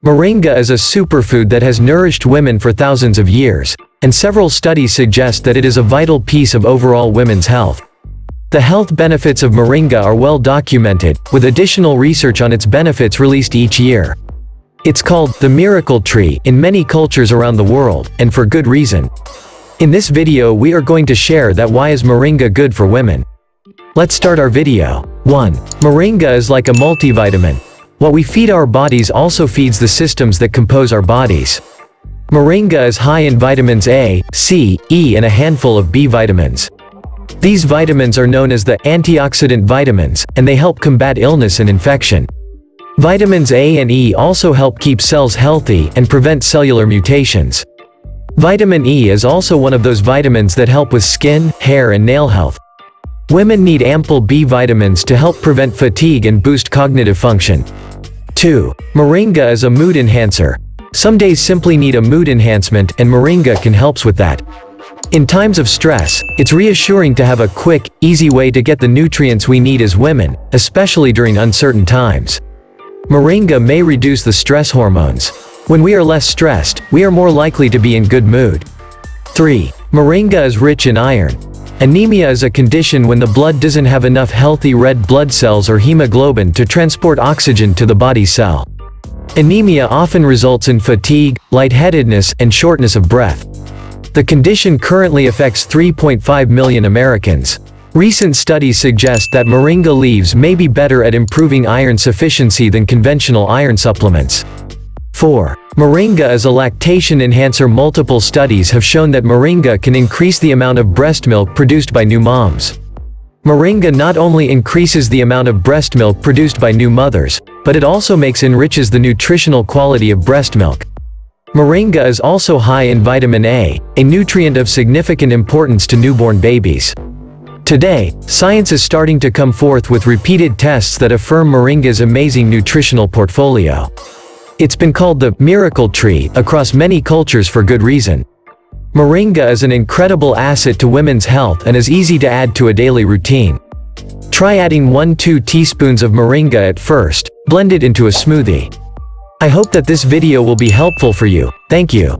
Moringa is a superfood that has nourished women for thousands of years, and several studies suggest that it is a vital piece of overall women's health. The health benefits of moringa are well documented, with additional research on its benefits released each year. It's called the miracle tree in many cultures around the world, and for good reason. In this video we are going to share that why is moringa good for women. Let's start our video. 1. Moringa is like a multivitamin. What we feed our bodies also feeds the systems that compose our bodies. Moringa is high in vitamins A, C, E and a handful of B vitamins. These vitamins are known as the antioxidant vitamins, and they help combat illness and infection. Vitamins A and E also help keep cells healthy and prevent cellular mutations. Vitamin E is also one of those vitamins that help with skin, hair and nail health. Women need ample B vitamins to help prevent fatigue and boost cognitive function. 2. Moringa is a mood enhancer. Some days simply need a mood enhancement, and moringa can help with that. In times of stress, it's reassuring to have a quick, easy way to get the nutrients we need as women, especially during uncertain times. Moringa may reduce the stress hormones. When we are less stressed, we are more likely to be in good mood. 3. Moringa is rich in iron. Anemia is a condition when the blood doesn't have enough healthy red blood cells or hemoglobin to transport oxygen to the body cell. Anemia often results in fatigue, lightheadedness, and shortness of breath. The condition currently affects 3.5 million Americans. Recent studies suggest that moringa leaves may be better at improving iron sufficiency than conventional iron supplements. 4. Moringa is a lactation enhancer. Multiple studies have shown that moringa can increase the amount of breast milk produced by new moms. Moringa not only increases the amount of breast milk produced by new mothers, but it also enriches the nutritional quality of breast milk. Moringa is also high in vitamin A, a nutrient of significant importance to newborn babies. Today, science is starting to come forth with repeated tests that affirm moringa's amazing nutritional portfolio. It's been called the miracle tree across many cultures for good reason. Moringa is an incredible asset to women's health and is easy to add to a daily routine. Try adding 1-2 teaspoons of moringa at first, blend it into a smoothie. I hope that this video will be helpful for you. Thank you.